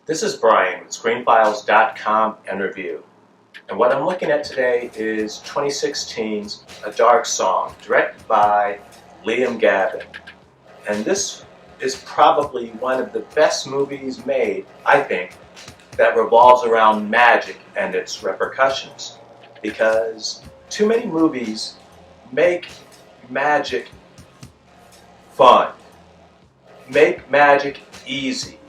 This is Brian with ScreenFiles.com and Review. And what I'm looking at today is 2016's A Dark Song, directed by Liam Gavin. And this is probably one of the best movies made, I think, that revolves around magic and its repercussions. Because too many movies make magic fun, make magic easy.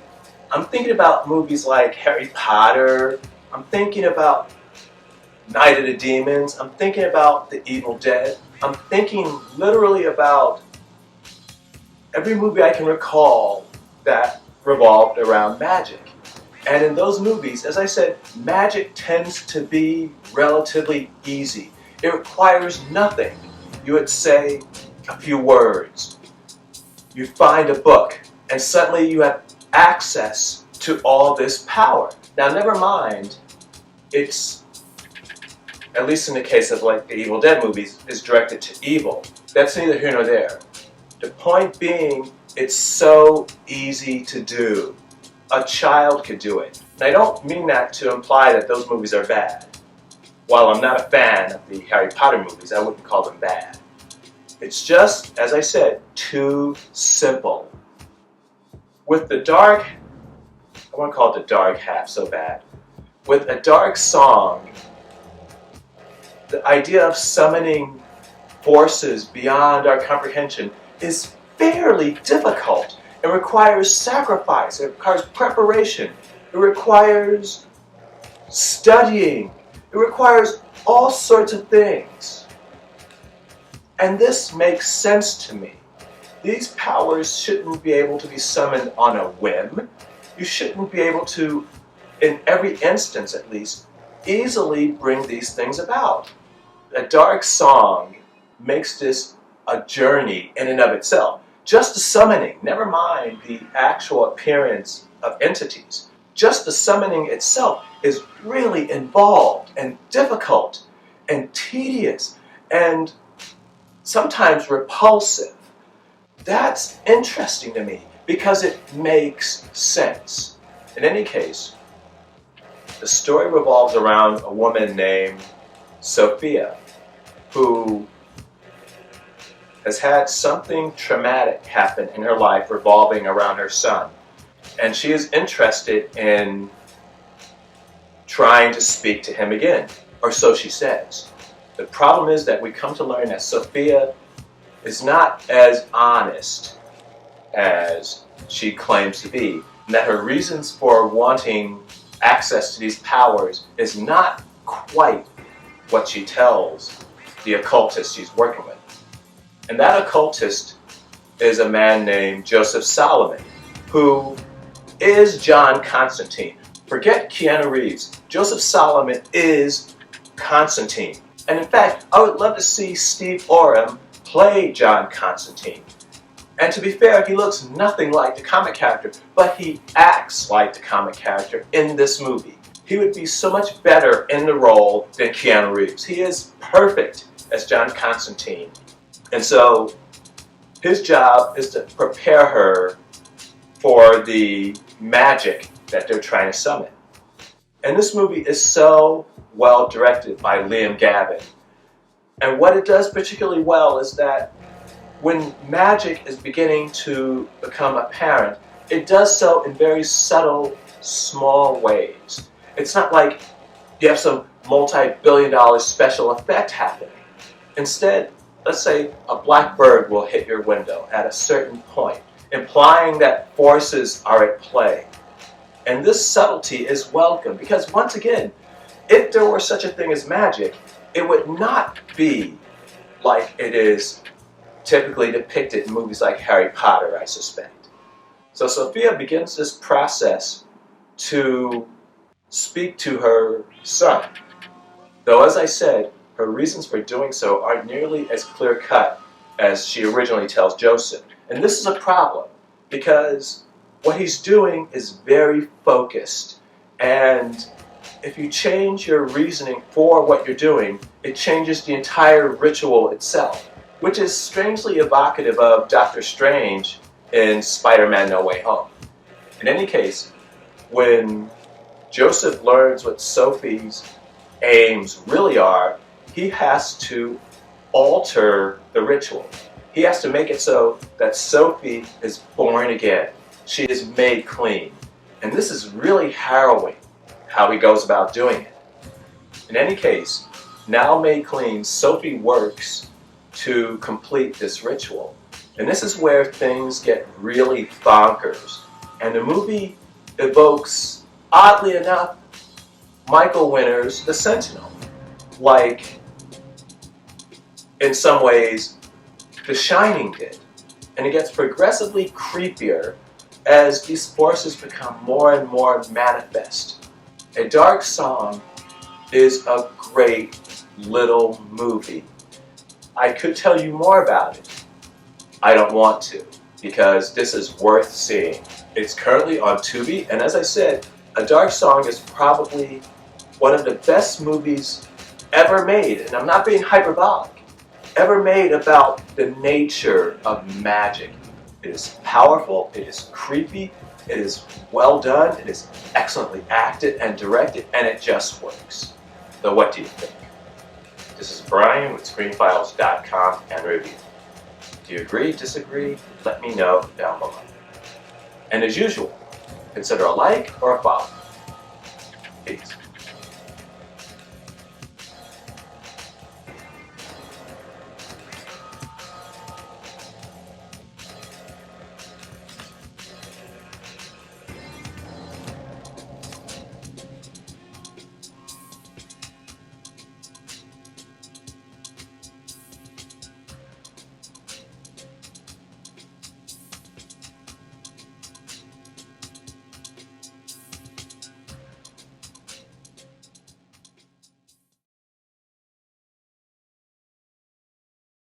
I'm thinking about movies like Harry Potter, I'm thinking about Night of the Demons, I'm thinking about The Evil Dead, I'm thinking literally about every movie I can recall that revolved around magic. And in those movies, as I said, magic tends to be relatively easy. It requires nothing. You would say a few words. You find a book, and suddenly you have access to all this power. Now, never mind, it's, at least in the case of like the Evil Dead movies, is directed to evil. That's neither here nor there. The point being, it's so easy to do. A child could do it. And I don't mean that to imply that those movies are bad. While I'm not a fan of the Harry Potter movies, I wouldn't call them bad. It's just, as I said, too simple. With the dark, I won't call it the dark half so bad. With A Dark Song, the idea of summoning forces beyond our comprehension is fairly difficult. It requires sacrifice, it requires preparation, it requires studying, it requires all sorts of things. And this makes sense to me. These powers shouldn't be able to be summoned on a whim. You shouldn't be able to, in every instance at least, easily bring these things about. A Dark Song makes this a journey in and of itself. Just the summoning, never mind the actual appearance of entities, just the summoning itself is really involved and difficult and tedious and sometimes repulsive. That's interesting to me because it makes sense. In any case, the story revolves around a woman named Sophia who has had something traumatic happen in her life revolving around her son. And she is interested in trying to speak to him again, or so she says. The problem is that we come to learn that Sophia is not as honest as she claims to be, and that her reasons for wanting access to these powers is not quite what she tells the occultist she's working with. And that occultist is a man named Joseph Solomon, who is John Constantine. Forget Keanu Reeves. Joseph Solomon is Constantine. And in fact, I would love to see Steve Oram play John Constantine. And to be fair, he looks nothing like the comic character, but he acts like the comic character in this movie. He would be so much better in the role than Keanu Reeves. He is perfect as John Constantine. And so his job is to prepare her for the magic that they're trying to summon. And this movie is so well directed by Liam Gavin. And what it does particularly well is that when magic is beginning to become apparent, it does so in very subtle, small ways. It's not like you have some multi-billion-dollar special effect happening. Instead, let's say a black bird will hit your window at a certain point, implying that forces are at play. And this subtlety is welcome because, once again, if there were such a thing as magic, it would not be like it is typically depicted in movies like Harry Potter, I suspect. So Sophia begins this process to speak to her son. Though, as I said, her reasons for doing so aren't nearly as clear-cut as she originally tells Joseph. And this is a problem because what he's doing is very focused. And if you change your reasoning for what you're doing, it changes the entire ritual itself, which is strangely evocative of Doctor Strange in Spider-Man No Way Home. In any case, when Joseph learns what Sophie's aims really are, he has to alter the ritual. He has to make it so that Sophie is born again. She is made clean. And this is really harrowing, how he goes about doing it. In any case, now made clean, Sophie works to complete this ritual. And this is where things get really bonkers. And the movie evokes, oddly enough, Michael Winner's The Sentinel. Like, in some ways, The Shining did. And it gets progressively creepier as these forces become more and more manifest. A Dark Song is a great little movie. I could tell you more about it. I don't want to, because this is worth seeing. It's currently on Tubi, and as I said, A Dark Song is probably one of the best movies ever made, and I'm not being hyperbolic, ever made about the nature of magic. It is powerful, it is creepy, it is well done, it is excellently acted and directed, and it just works. So what do you think? This is Brian with ScreenFiles.com and Review. Do you agree, disagree? Let me know down below. And as usual, consider a like or a follow.